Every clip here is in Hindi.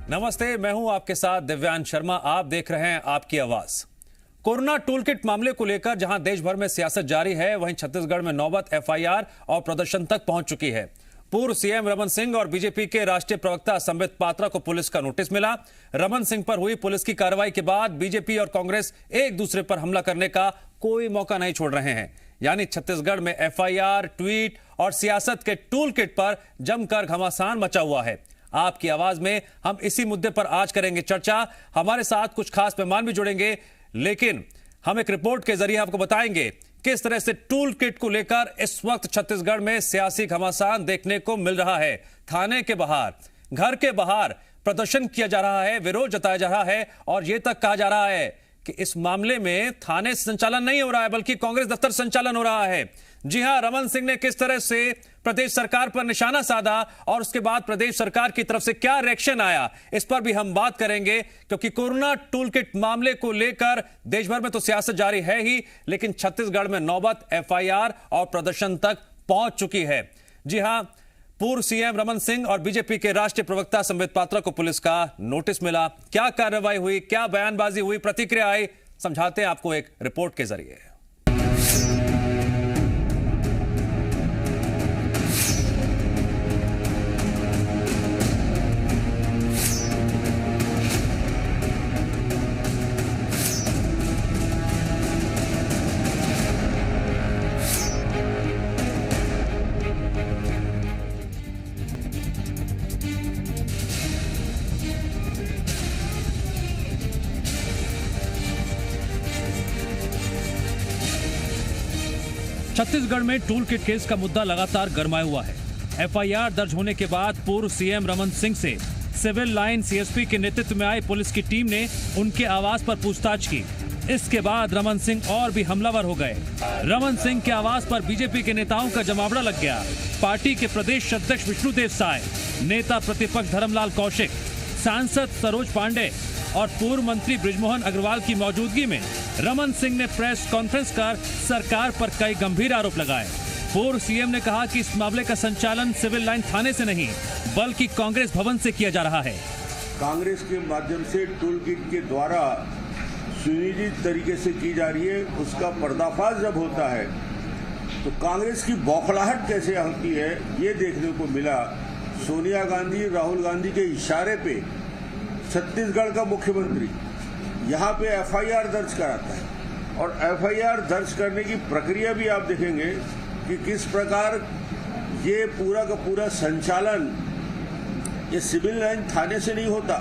नमस्ते, मैं हूं आपके साथ दिव्यांश शर्मा। आप देख रहे हैं आपकी आवाज। कोरोना टूल किट मामले को लेकर जहां देश भर में सियासत जारी है, वहीं छत्तीसगढ़ में नौबत एफआईआर और प्रदर्शन तक पहुंच चुकी है। पूर्व सीएम रमन सिंह और बीजेपी के राष्ट्रीय प्रवक्ता संबित पात्रा को पुलिस का नोटिस मिला। रमन सिंह पर हुई पुलिस की कार्रवाई के बाद बीजेपी और कांग्रेस एक दूसरे पर हमला करने का कोई मौका नहीं छोड़ रहे हैं। यानी छत्तीसगढ़ में एफआईआर, ट्वीट और सियासत के टूल किट पर जमकर घमासान मचा हुआ है। आपकी आवाज में हम इसी मुद्दे पर आज करेंगे चर्चा। हमारे साथ कुछ खास मेहमान भी जुड़ेंगे, लेकिन हम एक रिपोर्ट के जरिए आपको बताएंगे किस तरह से टूल किट को लेकर इस वक्त छत्तीसगढ़ में सियासी घमासान देखने को मिल रहा है। थाने के बाहर, घर के बाहर प्रदर्शन किया जा रहा है, विरोध जताया जा रहा है और यह तक कहा जा रहा है कि इस मामले में थाने संचालन नहीं हो रहा है, बल्कि कांग्रेस दफ्तर संचालन हो रहा है। जी हां, रमन सिंह ने किस तरह से प्रदेश सरकार पर निशाना साधा और उसके बाद प्रदेश सरकार की तरफ से क्या रिएक्शन आया, इस पर भी हम बात करेंगे। क्योंकि कोरोना टूल किट मामले को लेकर देश भर में तो सियासत जारी है ही, लेकिन छत्तीसगढ़ में नौबत एफआईआर और प्रदर्शन तक पहुंच चुकी है। जी हां, पूर्व सीएम रमन सिंह और बीजेपी के राष्ट्रीय प्रवक्ता संबित पात्रा को पुलिस का नोटिस मिला। क्या कार्रवाई हुई, क्या बयानबाजी हुई, प्रतिक्रिया आई, समझाते हैं आपको एक रिपोर्ट के जरिए। छत्तीसगढ़ में टूल किट केस का मुद्दा लगातार गरमाया हुआ है। एफआईआर दर्ज होने के बाद पूर्व सीएम रमन सिंह से सिविल लाइन सीएसपी के नेतृत्व में आई पुलिस की टीम ने उनके आवास पर पूछताछ की। इसके बाद रमन सिंह और भी हमलावर हो गए। रमन सिंह के आवास पर बीजेपी के नेताओं का जमावड़ा लग गया। पार्टी के प्रदेश अध्यक्ष विष्णुदेव साय, नेता प्रतिपक्ष धर्मलाल कौशिक, सांसद सरोज पांडे और पूर्व मंत्री बृजमोहन अग्रवाल की मौजूदगी में रमन सिंह ने प्रेस कॉन्फ्रेंस कर सरकार पर कई गंभीर आरोप लगाए। पूर्व सीएम ने कहा कि इस मामले का संचालन सिविल लाइन थाने से नहीं, बल्कि कांग्रेस भवन से किया जा रहा है। कांग्रेस के माध्यम से टूल किट के द्वारा सुनियोजित तरीके से की जा रही है, उसका पर्दाफाश जब होता है तो कांग्रेस की बौखलाहट कैसे होती है, ये देखने को मिला। सोनिया गांधी, राहुल गांधी के इशारे पे छत्तीसगढ़ का मुख्यमंत्री यहाँ पे एफआईआर दर्ज कराता है और एफआईआर दर्ज करने की प्रक्रिया भी आप देखेंगे कि किस प्रकार ये पूरा का पूरा संचालन ये सिविल लाइन थाने से नहीं होता,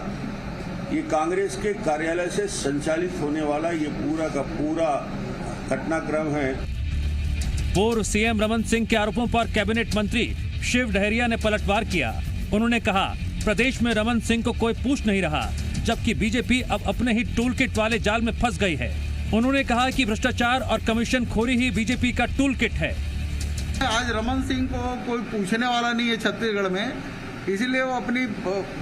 ये कांग्रेस के कार्यालय से संचालित होने वाला ये पूरा का पूरा घटनाक्रम है। पूर्व सीएम रमन सिंह के आरोपों पर कैबिनेट मंत्री शिव डहरिया ने पलटवार किया। उन्होंने कहा, प्रदेश में रमन सिंह को कोई पूछ नहीं रहा, जबकि बीजेपी अब अपने ही टूल किट वाले जाल में फंस गई है। उन्होंने कहा कि भ्रष्टाचार और कमीशन खोरी ही बीजेपी का टूल किट है। आज रमन सिंह को कोई पूछने वाला नहीं है छत्तीसगढ़ में, इसीलिए वो अपनी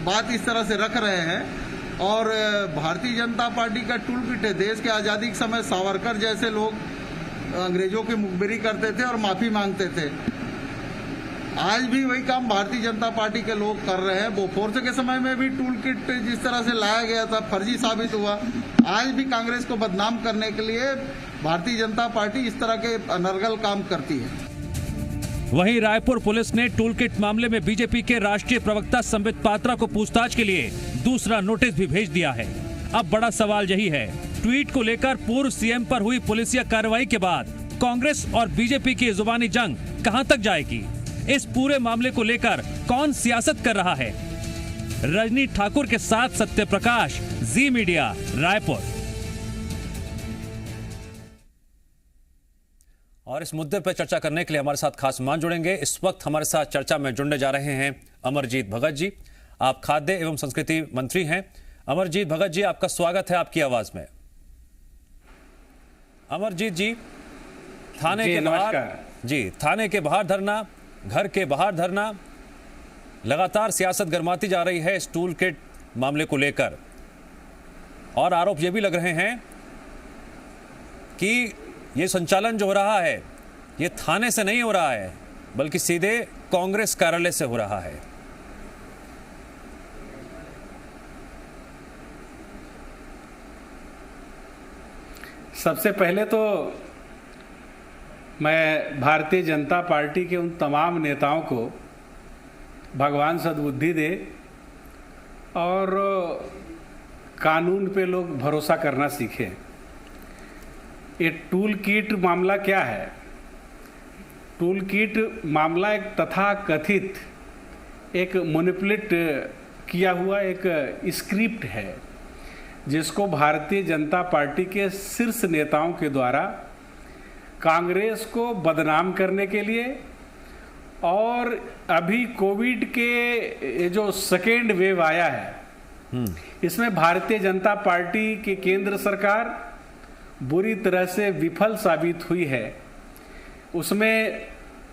बात इस तरह से रख रहे हैं। और भारतीय जनता पार्टी का टूल किट है। देश के आज़ादी के समय सावरकर जैसे लोग अंग्रेजों की मुखबिरी करते थे और माफ़ी मांगते थे। आज भी वही काम भारतीय जनता पार्टी के लोग कर रहे हैं। बोफोर्स के समय में भी टूल किट जिस तरह से लाया गया था, फर्जी साबित हुआ। आज भी कांग्रेस को बदनाम करने के लिए भारतीय जनता पार्टी इस तरह के अनर्गल काम करती है। वहीं रायपुर पुलिस ने टूल किट मामले में बीजेपी के राष्ट्रीय प्रवक्ता संबित पात्रा को पूछताछ के लिए दूसरा नोटिस भी भेज दिया है। अब बड़ा सवाल यही है, ट्वीट को लेकर पूर्व सीएम पर हुई पुलिसिया कार्रवाई के बाद कांग्रेस और बीजेपी की जुबानी जंग कहां तक जाएगी? इस पूरे मामले को लेकर कौन सियासत कर रहा है? रजनी ठाकुर के साथ सत्य प्रकाश, जी मीडिया, रायपुर। और इस मुद्दे पर चर्चा करने के लिए हमारे साथ खास मेहमान जुड़ेंगे। इस वक्त हमारे साथ चर्चा में जुड़ने जा रहे हैं अमरजीत भगत जी। आप खाद्य एवं संस्कृति मंत्री हैं। अमरजीत भगत जी, आपका स्वागत है आपकी आवाज में। अमरजीत जी, थाने के बाहर धरना, घर के बाहर धरना, लगातार सियासत गरमाती जा रही है इस टूल किट मामले को लेकर, और आरोप ये भी लग रहे हैं कि ये संचालन जो हो रहा है ये थाने से नहीं हो रहा है, बल्कि सीधे कांग्रेस कार्यालय से हो रहा है। सबसे पहले तो मैं भारतीय जनता पार्टी के उन तमाम नेताओं को भगवान सद्बुद्धि दे और कानून पे लोग भरोसा करना सीखें। ये टूल किट मामला क्या है? टूल किट मामला एक तथाकथित एक मैनिपुलेट किया हुआ एक स्क्रिप्ट है, जिसको भारतीय जनता पार्टी के शीर्ष नेताओं के द्वारा कांग्रेस को बदनाम करने के लिए और अभी कोविड के जो सेकेंड वेव आया है इसमें भारतीय जनता पार्टी के केंद्र सरकार बुरी तरह से विफल साबित हुई है। उसमें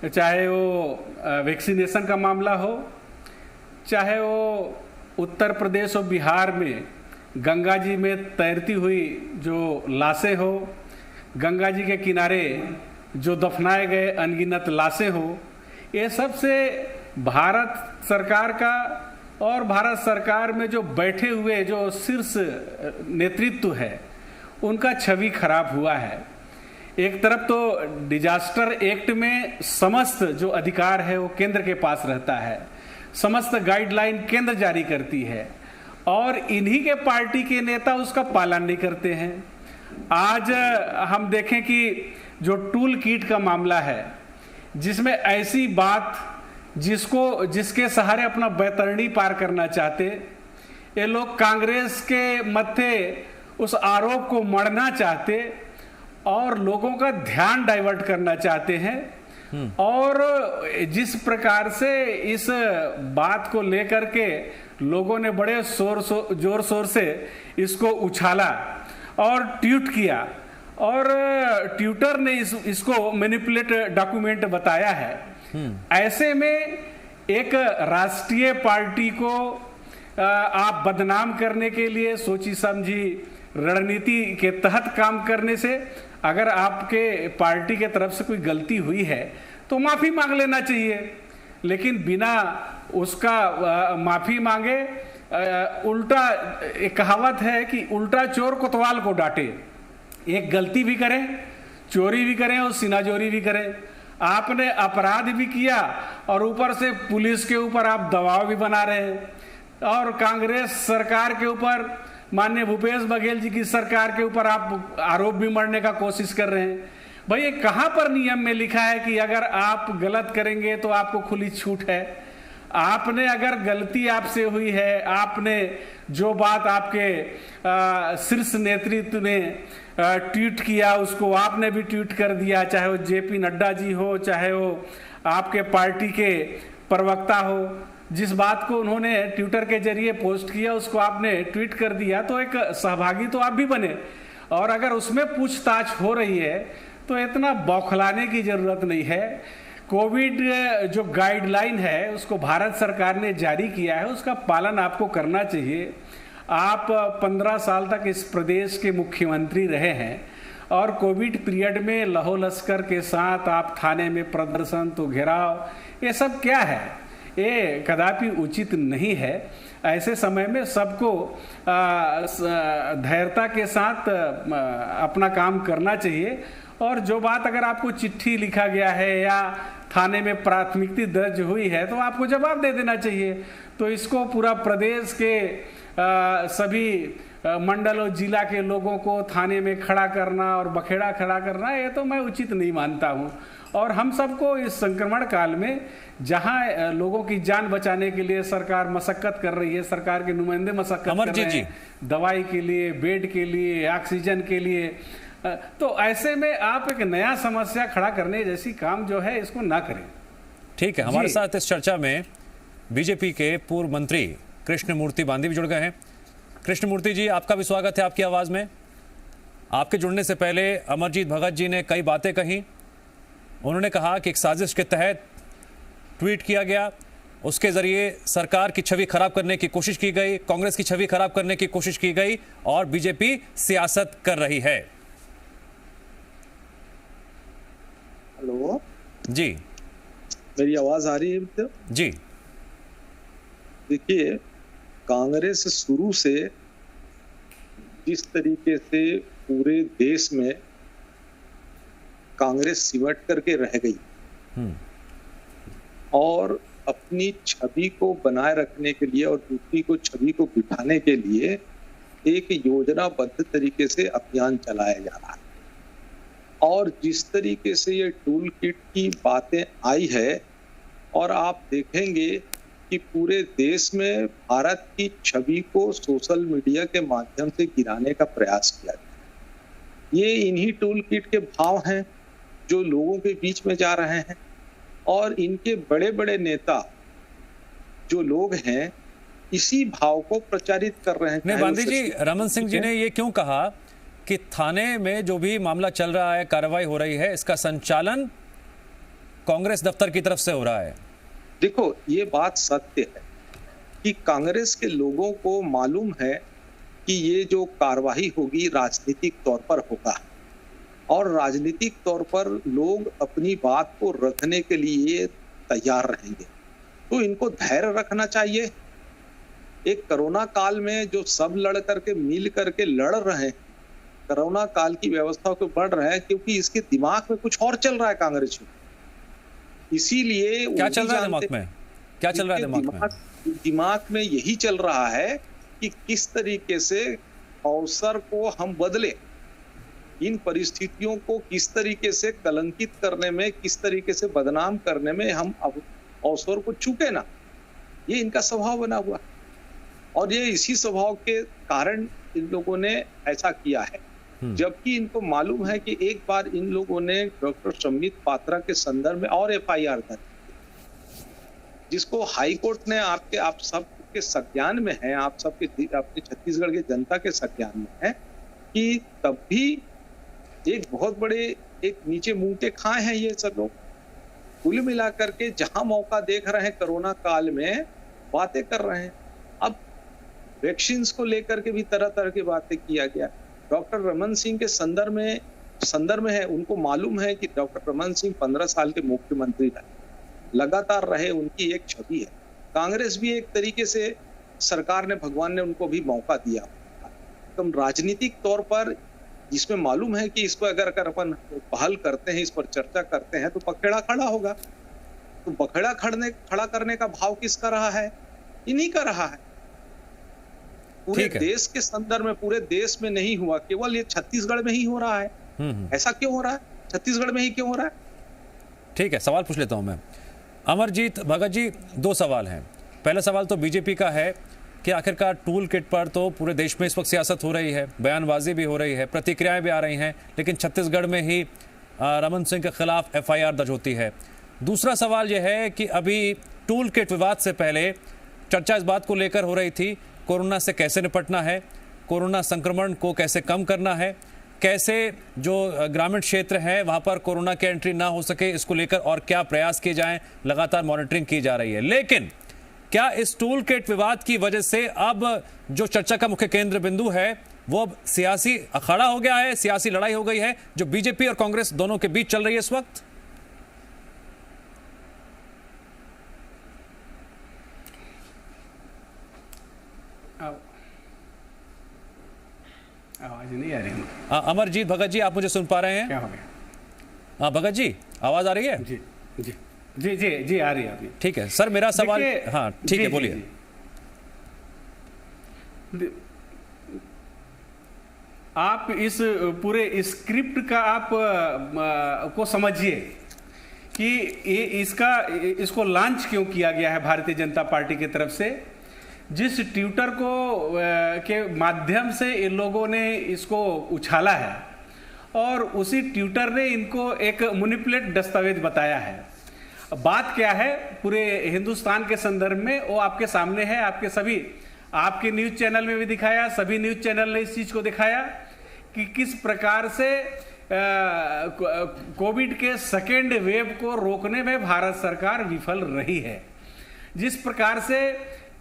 चाहे वो वैक्सीनेशन का मामला हो, चाहे वो उत्तर प्रदेश और बिहार में गंगा जी में तैरती हुई जो लाशें हो, गंगा जी के किनारे जो दफनाए गए अनगिनत लाशें हो, ये सब से भारत सरकार का और भारत सरकार में जो बैठे हुए जो शीर्ष नेतृत्व है उनका छवि खराब हुआ है। एक तरफ तो डिजास्टर एक्ट में समस्त जो अधिकार है वो केंद्र के पास रहता है, समस्त गाइडलाइन केंद्र जारी करती है और इन्हीं के पार्टी के नेता उसका पालन नहीं करते हैं। आज हम देखें कि जो टूल किट का मामला है, जिसमें ऐसी बात जिसके सहारे अपना बैतरणी पार करना चाहते, ये लोग कांग्रेस के मत्थे उस आरोप को मढ़ना चाहते और लोगों का ध्यान डाइवर्ट करना चाहते हैं। और जिस प्रकार से इस बात को लेकर के लोगों ने बड़े जोर शोर से इसको उछाला और ट्वीट किया और ट्विटर ने इसको मैनिपुलेट डॉक्यूमेंट बताया है। ऐसे में एक राष्ट्रीय पार्टी को आप बदनाम करने के लिए सोची समझी रणनीति के तहत काम करने से, अगर आपके पार्टी के तरफ से कोई गलती हुई है तो माफी मांग लेना चाहिए, लेकिन बिना उसका माफी मांगे उल्टा एक कहावत है कि उल्टा चोर कोतवाल को डांटे। एक गलती भी करें, चोरी भी करें और सिनाजोरी भी करें, आपने अपराध भी किया और ऊपर से पुलिस के ऊपर आप दबाव भी बना रहे हैं और कांग्रेस सरकार के ऊपर, माननीय भूपेश बघेल जी की सरकार के ऊपर आप आरोप भी मढ़ने का कोशिश कर रहे हैं। भाई ये कहां पर नियम में लिखा है कि अगर आप गलत करेंगे तो आपको खुली छूट है? आपने अगर गलती आपसे हुई है, आपने जो बात आपके शीर्ष नेतृत्व ने ट्वीट किया उसको आपने भी ट्वीट कर दिया, चाहे वो जेपी नड्डा जी हो, चाहे वो आपके पार्टी के प्रवक्ता हो, जिस बात को उन्होंने ट्विटर के जरिए पोस्ट किया उसको आपने ट्वीट कर दिया, तो एक सहभागी तो आप भी बने। और अगर उसमें पूछताछ हो रही है तो इतना बौखलाने की जरूरत नहीं है। कोविड जो गाइडलाइन है उसको भारत सरकार ने जारी किया है, उसका पालन आपको करना चाहिए। आप 15 साल तक इस प्रदेश के मुख्यमंत्री रहे हैं और कोविड पीरियड में लहो लश्कर के साथ आप थाने में प्रदर्शन तो घेराव, ये सब क्या है? ये कदापि उचित नहीं है। ऐसे समय में सबको धैर्यता के साथ अपना काम करना चाहिए और जो बात अगर आपको चिट्ठी लिखा गया है या थाने में प्राथमिकी दर्ज हुई है तो आपको जवाब दे देना चाहिए। तो इसको पूरा प्रदेश के सभी मंडल और जिला के लोगों को थाने में खड़ा करना और बखेड़ा खड़ा करना, ये तो मैं उचित नहीं मानता हूँ। और हम सबको इस संक्रमण काल में जहां लोगों की जान बचाने के लिए सरकार मशक्कत कर रही है, सरकार के नुमाइंदे मशक्कत कर रहे हैं दवाई के लिए, बेड के लिए, ऑक्सीजन के लिए, तो ऐसे में आप एक नया समस्या खड़ा करने जैसी काम जो है इसको ना करें। ठीक है, हमारे साथ इस चर्चा में बीजेपी के पूर्व मंत्री कृष्णमूर्ति बांदी भी जुड़ गए हैं। कृष्णमूर्ति जी, आपका भी स्वागत है आपकी आवाज में। आपके जुड़ने से पहले अमरजीत भगत जी ने कई बातें कही। उन्होंने कहा कि एक साजिश के तहत ट्वीट किया गया, उसके जरिए सरकार की छवि खराब करने की कोशिश की गई, कांग्रेस की छवि खराब करने की कोशिश की गई और बीजेपी सियासत कर रही है। हेलो जी, मेरी आवाज आ रही है? जी देखिए, कांग्रेस शुरू से जिस तरीके से पूरे देश में कांग्रेस सिमट करके रह गई और अपनी छवि को बनाए रखने के लिए और दूसरी को छवि को बिठाने के लिए एक योजनाबद्ध तरीके से अभियान चलाया जा रहा है। और जिस तरीके से ये टूल किट की बातें आई है और आप देखेंगे कि पूरे देश में भारत की छवि को सोशल मीडिया के माध्यम से गिराने का प्रयास किया गया। ये इन्हीं टूल किट के भाव हैं जो लोगों के बीच में जा रहे हैं और इनके बड़े बड़े नेता जो लोग हैं इसी भाव को प्रचारित कर रहे हैं। नहीं बांदी जी, रमन सिंह जी ने ये क्यों कहा कि थाने में जो भी मामला चल रहा है, कार्रवाई हो रही है, इसका संचालन कांग्रेस दफ्तर की तरफ से हो रहा है? देखो, ये बात सत्य है कि कांग्रेस के लोगों को मालूम है कि ये जो कार्रवाई होगी राजनीतिक तौर पर होगा और राजनीतिक तौर पर लोग अपनी बात को रखने के लिए तैयार रहेंगे। तो इनको धैर्य रखना चाहिए। एक कोरोना काल में जो सब लड़ करके मिल करके लड़ रहे हैं, कोरोना काल की व्यवस्था को बढ़ रहे हैं, क्योंकि इसके दिमाग में कुछ और चल रहा है कांग्रेस में। इसीलिए क्या चल रहा है दिमाग में? क्या चल रहा है दिमाग में यही चल रहा है कि किस तरीके से अवसर को हम बदले, इन परिस्थितियों को किस तरीके से कलंकित करने में, किस तरीके से बदनाम करने में हम अवसर को चूके ना। ये इनका स्वभाव बना हुआ और ये इसी स्वभाव के कारण इन लोगों ने ऐसा किया है। जबकि इनको मालूम है कि एक बार इन लोगों ने डॉक्टर संबित पात्रा के संदर्भ में और एफआईआर दर्ज की, जिसको हाई कोर्ट ने आप सबके संज्ञान में है, आप सबके अपने छत्तीसगढ़ के जनता के संज्ञान में है कि तब भी एक बहुत बड़े एक नीचे मुंह के खाए हैं ये सब लोग। कुल मिलाकर के जहां मौका देख रहे हैं कोरोना काल में बातें कर रहे हैं। अब वैक्सीन को लेकर के भी तरह तरह की बातें किया गया। डॉक्टर रमन सिंह के संदर्भ में है, उनको मालूम है कि डॉक्टर रमन सिंह 15 साल के मुख्यमंत्री रहे, लगातार रहे, उनकी एक छवि है। कांग्रेस भी एक तरीके से सरकार ने, भगवान ने उनको भी मौका दिया। तो राजनीतिक तौर पर जिसमें मालूम है कि इसको अगर अपन पहल करते हैं, इस पर चर्चा करते हैं तो पखेड़ा खड़ा होगा। तो पखेड़ा खड़ा करने का भाव किसका रहा है? इन्हीं का रहा है। पूरे देश के संदर्भ में, पूरे देश में नहीं हुआ, केवल ये छत्तीसगढ़ में ही हो रहा है। ऐसा क्यों हो रहा है? छत्तीसगढ़ में ही क्यों हो रहा है? ठीक है, सवाल पूछ लेता हूं मैं। अमरजीत भगत जी, 2 सवाल हैं। पहला सवाल तो बीजेपी का है कि आखिरकार टूल किट पर तो पूरे देश में इस वक्त सियासत हो रही है, बयानबाजी भी हो रही है, प्रतिक्रियाएं भी आ रही हैं, लेकिन छत्तीसगढ़ में ही रमन सिंह के खिलाफ एफआईआर दर्ज होती है। दूसरा सवाल यह है कि अभी टूल किट विवाद से पहले चर्चा इस बात को लेकर हो रही थी, कोरोना से कैसे निपटना है, कोरोना संक्रमण को कैसे कम करना है, कैसे जो ग्रामीण क्षेत्र है वहां पर कोरोना की एंट्री ना हो सके, इसको लेकर और क्या प्रयास किए जाएं, लगातार मॉनिटरिंग की जा रही है। लेकिन क्या इस टूल किट विवाद की वजह से अब जो चर्चा का मुख्य केंद्र बिंदु है वो अब सियासी अखाड़ा हो गया है, सियासी लड़ाई हो गई है जो बीजेपी और कांग्रेस दोनों के बीच चल रही है इस वक्त? आवाज नहीं आ रही। अमरजीत भगत जी, आप मुझे सुन पा रहे हैं? क्या हो गया? भगत जी, आवाज आ रही है? जी जी जी जी जी आ रही है अभी। ठीक है सर, मेरा सवाल, हाँ ठीक है, बोलिए। आप इस पूरे स्क्रिप्ट का आप को समझिए कि इसको लॉन्च क्यों किया गया है भारतीय जनता पार्टी की तरफ से। जिस ट्विटर को के माध्यम से इन लोगों ने इसको उछाला है और उसी ट्विटर ने इनको एक मैनिपुलेट दस्तावेज बताया है। बात क्या है पूरे हिंदुस्तान के संदर्भ में, वो आपके सामने है, आपके न्यूज चैनल में भी दिखाया, सभी न्यूज चैनल ने इस चीज को दिखाया कि किस प्रकार से कोविड के सेकेंड वेव को रोकने में भारत सरकार विफल रही है। जिस प्रकार से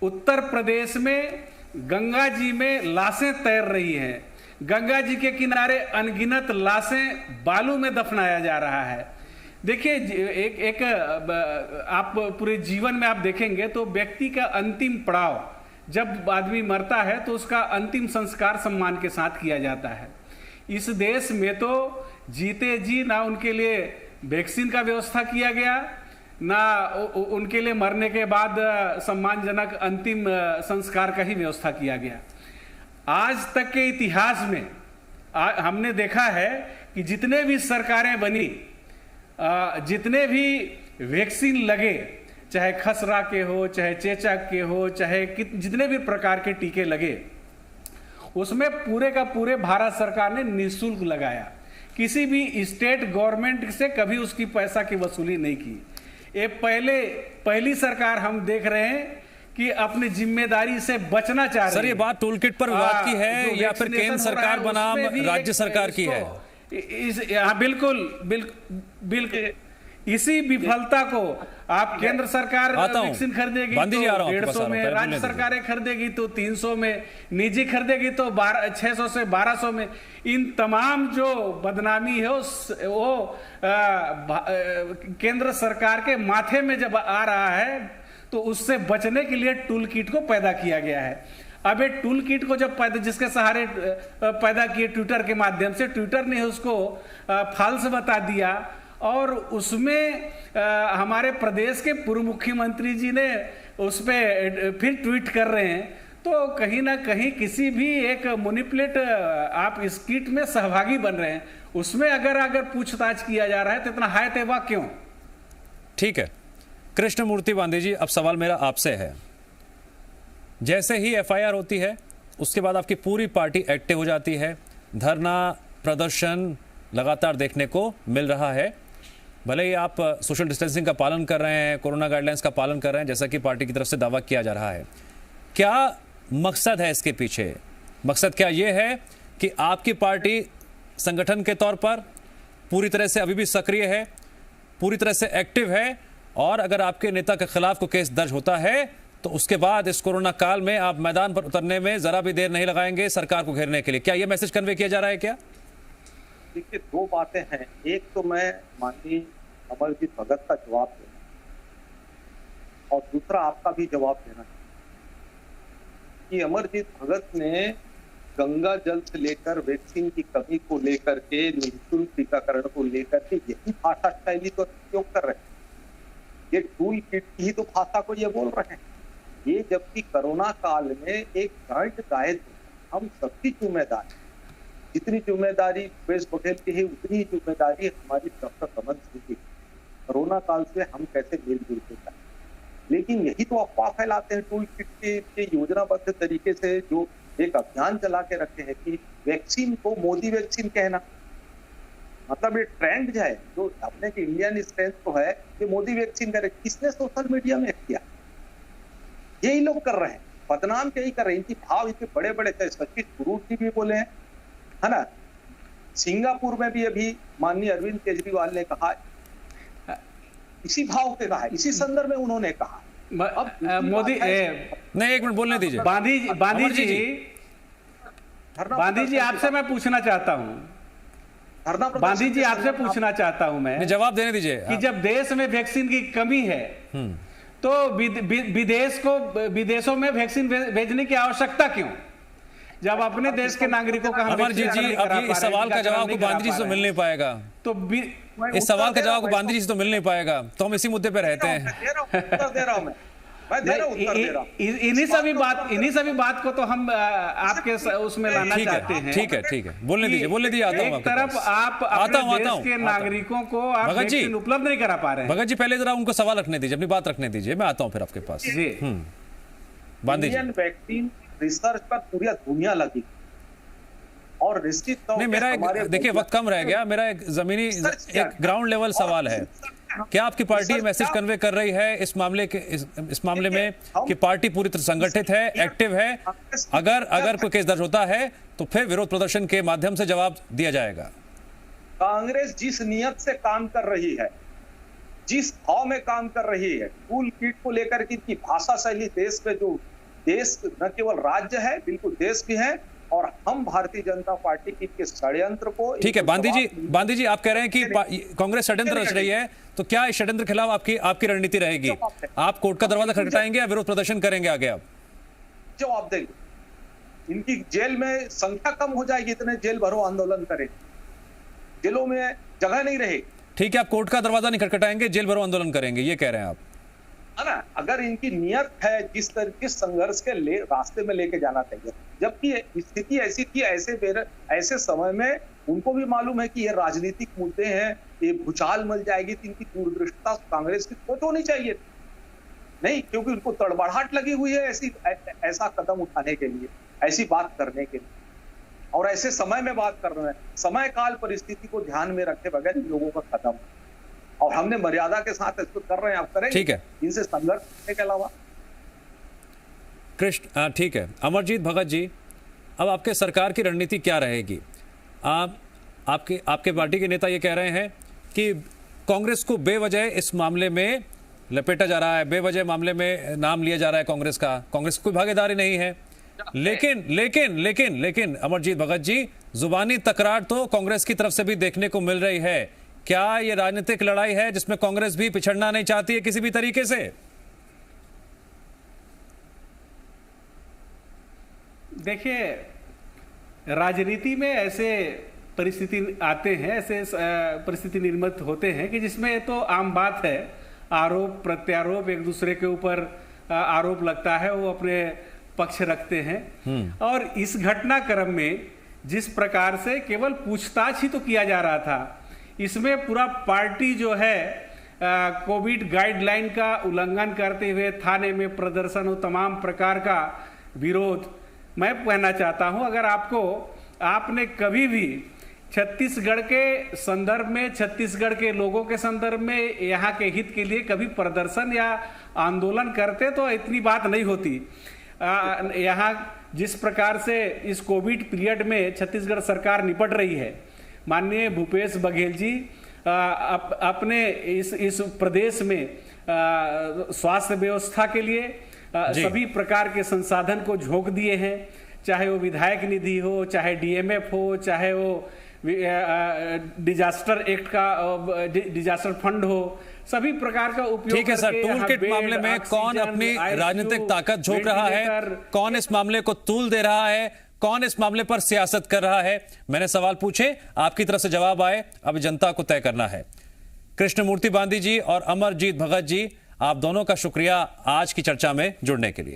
उत्तर प्रदेश में गंगा जी में लाशें तैर रही हैं, गंगा जी के किनारे अनगिनत लाशें बालू में दफनाया जा रहा है। देखिए, एक आप पूरे जीवन में आप देखेंगे तो व्यक्ति का अंतिम पड़ाव जब आदमी मरता है तो उसका अंतिम संस्कार सम्मान के साथ किया जाता है। इस देश में तो जीते जी ना उनके लिए वैक्सीन का व्यवस्था किया गया, ना उनके लिए मरने के बाद सम्मानजनक अंतिम संस्कार का ही व्यवस्था किया गया। आज तक के इतिहास में हमने देखा है कि जितने भी सरकारें बनी, जितने भी वैक्सीन लगे, चाहे खसरा के हो, चाहे चेचक के हो, चाहे जितने भी प्रकार के टीके लगे, उसमें पूरे का पूरे भारत सरकार ने निःशुल्क लगाया। किसी भी स्टेट गवर्नमेंट से कभी उसकी पैसा की वसूली नहीं की। ये पहली सरकार हम देख रहे हैं कि अपनी जिम्मेदारी से बचना चाह रही है। सर, ये बात टूल किट पर विवाद की है या फिर केंद्र सरकार बनाम राज्य सरकार की है? बिल्कुल इसी विफलता को आप केंद्र सरकार वैक्सीन खरीदेगी तो 150 में, राज्य सरकारें खरीदेगी तो 300 में, निजी खरीदेगी तो 600 से 1200 में। इन तमाम जो बदनामी है वो केंद्र सरकार के माथे में जब आ रहा है तो उससे बचने के लिए टूल किट को पैदा किया गया है। अब ये टूल किट को जब जिसके सहारे पैदा किए ट्विटर के माध्यम से, ट्विटर ने उसको फाल्स बता दिया और उसमें हमारे प्रदेश के पूर्व मुख्यमंत्री जी ने उस पर फिर ट्वीट कर रहे हैं, तो कहीं ना कहीं किसी भी एक मैनिपुलेट आप इस किट में सहभागी बन रहे हैं। उसमें अगर पूछताछ किया जा रहा है तो इतना हाय तेवा क्यों? ठीक है कृष्णमूर्ति बांदी जी, अब सवाल मेरा आपसे है, जैसे ही एफआईआर होती है उसके बाद आपकी पूरी पार्टी एक्टिव हो जाती है, धरना प्रदर्शन लगातार देखने को मिल रहा है। भले ही आप सोशल डिस्टेंसिंग का पालन कर रहे हैं, कोरोना गाइडलाइंस का पालन कर रहे हैं, जैसा कि पार्टी की तरफ से दावा किया जा रहा है, क्या मकसद है इसके पीछे? मकसद क्या ये है कि आपकी पार्टी संगठन के तौर पर पूरी तरह से अभी भी सक्रिय है, पूरी तरह से एक्टिव है, और अगर आपके नेता के खिलाफ कोई केस दर्ज होता है तो उसके बाद इस कोरोना काल में आप मैदान पर उतरने में जरा भी देर नहीं लगाएंगे सरकार को घेरने के लिए? क्या यह मैसेज कन्वे किया जा रहा है क्या? देखिए, दो बातें हैं। एक तो मैं माननीय अमरजीत भगत का जवाब देना और दूसरा आपका भी जवाब देना कि अमरजीत भगत ने गंगा जल से लेकर वैक्सीन की कमी को लेकर के, निःशुल्क टीकाकरण को लेकर के यही भाषा शैली तो उपयोग कर रहे हैं। ये टूल किट की ही तो भाषा को ये बोल रहे हैं। ये जबकि कोरोना काल में एक जॉइंट गाइड, हम सबकी जिम्मेदारी, जितनी जिम्मेदारी भूपेश बघेल की है उतनी ही जिम्मेदारी हमारी डॉक्टर रमन सिंह की। कोरोना काल से हम कैसे मिलजुल के जाए, लेकिन यही तो अफवाह फैलाते हैं टूल किट के योजनाबद्ध तरीके से जो एक अभियान चला के रखे हैं कि वैक्सीन को मोदी वैक्सीन कहना। मतलब ये ट्रेंड जो है, जो अपने के इंडियन स्ट्रेंथ तो है कि मोदी वैक्सीन करे, किसने सोशल मीडिया में किया? यही लोग कर रहे हैं, बदनाम यही कर रहे हैं। इनकी भाव इतने बड़े बड़े थे, सचिन गुरूर जी भी बोले हैं, है ना। सिंगापुर में भी अभी माननीय अरविंद केजरीवाल ने कहा, इसी भाव पे कहा, इसी संदर्भ में उन्होंने कहा। अब मोदी नहीं, एक मिनट बोलने दीजिए। बांदी जी आपसे मैं पूछना चाहता हूँ, बांदी जी आपसे पूछना चाहता हूं मैं, जवाब देने दीजिए कि जब देश में वैक्सीन की कमी है तो विदेशों में वैक्सीन भेजने की आवश्यकता क्यों, जब अपने देश के नागरिकों का? अमरजीत जी, अब इस सवाल का जवाब को बांदी जी से मिल नहीं पाएगा, तो इस सवाल का जवाब को बांदी जी से तो मिल नहीं पाएगा, तो हम इसी मुद्दे पे रहते हैं। इन्हीं सभी बात को तो हम आपके उसमें लाना चाहते हैं। ठीक है, बोलने दीजिए, आता हूं। एक तरफ आप अपने देश के नागरिकों को आप वैक्सीन उपलब्ध नहीं करा पा रहे हैं। भगत जी, पहले जरा उनको सवाल रखने दीजिए, अपनी बात रखने दीजिए, मैं आता हूं फिर आपके पास। जी, बांदी जी, वैक्सीन रिसर्च पर पूरी दुनिया लगी और निश्चित तौर पे मेरा देखिए वक्त कम रह गया, मेरा एक जमीनी एक ग्राउंड लेवल सवाल है, क्या आपकी पार्टी मैसेज कन्वे कर रही है इस मामले में कि पार्टी पूरी तरह संगठित है, एक्टिव है, अगर कोई केस दर्ज होता है तो फिर विरोध प्रदर्शन के माध्यम से जवाब दिया जाएगा? कांग्रेस जिस नियत से काम कर रही है, जिस भाव में काम कर रही है, टूल किट को लेकर की भाषा शैली, देश में जो देश न केवल राज्य है बिल्कुल देश भी है, और हम भारतीय जनता पार्टी के षड्यंत्र को। ठीक है बांदी जी, आप कह रहे हैं कि कांग्रेस षड्यंत्र रच रही है, तो क्या इस षड्यंत्र के खिलाफ आपकी रणनीति रहेगी? आप कोर्ट का दरवाजा खटखटाएंगे या विरोध प्रदर्शन करेंगे आगे? आप जवाब देंगे? इनकी जेल में संख्या कम हो जाएगी, इतने जेल भरो आंदोलन करें, जेलों में जगह नहीं रहेगी। ठीक है, आप कोर्ट का दरवाजा नहीं खटखटाएंगे, जेल भरो आंदोलन करेंगे, ये कह रहे हैं आप, है ना? अगर इनकी नियत है जिस संघर्ष के रास्ते में लेके जाना चाहिए, जबकि स्थिति ऐसी थी, ऐसे समय में उनको भी मालूम है कि ये राजनीतिक मुद्दे हैं, ये भूचाल मिल जाएगी, तो इनकी दूरदृष्टता कांग्रेस की सोच होनी चाहिए नहीं, क्योंकि उनको तड़बड़ाहट लगी हुई है ऐसा कदम उठाने के लिए, ऐसी बात करने के लिए, और ऐसे समय में बात कर रहे हैं। समय काल परिस्थिति को ध्यान में रखे बगैर इन लोगों का कदम, और हमने मर्यादा के साथ इसको कर रहे हैं, आप करेंगे? ठीक है, इनसे संघर्ष करने के अलावा। कृष्ण, ठीक है, अमरजीत भगत जी, अब आपके सरकार की रणनीति क्या रहेगी? आपके पार्टी के नेता ये कह रहे हैं कि कांग्रेस को बेवजह इस मामले में लपेटा जा रहा है, बेवजह मामले में नाम लिया जा रहा है कांग्रेस का, कांग्रेस की कोई भागीदारी नहीं है, लेकिन अमरजीत भगत जी, जुबानी तकरार तो कांग्रेस की तरफ से भी देखने को मिल रही है। क्या ये राजनीतिक लड़ाई है जिसमें कांग्रेस भी पिछड़ना नहीं चाहती है किसी भी तरीके से? देखिए, राजनीति में ऐसे परिस्थिति आते हैं, ऐसे परिस्थिति निर्मित होते हैं कि जिसमें तो आम बात है, आरोप प्रत्यारोप, एक दूसरे के ऊपर आरोप लगता है, वो अपने पक्ष रखते हैं। और इस घटनाक्रम में जिस प्रकार से केवल पूछताछ ही तो किया जा रहा था, इसमें पूरा पार्टी जो है कोविड गाइडलाइन का उल्लंघन करते हुए थाने में प्रदर्शन और तमाम प्रकार का विरोध। मैं कहना चाहता हूं, अगर आपने कभी भी छत्तीसगढ़ के संदर्भ में, छत्तीसगढ़ के लोगों के संदर्भ में, यहाँ के हित के लिए कभी प्रदर्शन या आंदोलन करते तो इतनी बात नहीं होती। यहाँ जिस प्रकार से इस कोविड पीरियड में छत्तीसगढ़ सरकार निपट रही है, माननीय भूपेश बघेल जी अपने इस प्रदेश में स्वास्थ्य व्यवस्था के लिए सभी प्रकार के संसाधन को झोंक दिए हैं, चाहे वो विधायक निधि हो, चाहे डीएमएफ हो, चाहे वो डिजास्टर एक्ट का डिजास्टर फंड हो, सभी प्रकार का उपयोग। ठीक है सर, टूल किट मामले में कौन अपनी राजनीतिक ताकत झोंक रहा है, कौन इस मामले को तूल दे रहा है, कौन इस मामले पर सियासत कर रहा है? मैंने सवाल पूछे, आपकी तरफ से जवाब आए, अब जनता को तय करना है। कृष्णमूर्ति बांदी जी और अमरजीत भगत जी, आप दोनों का शुक्रिया आज की चर्चा में जुड़ने के लिए।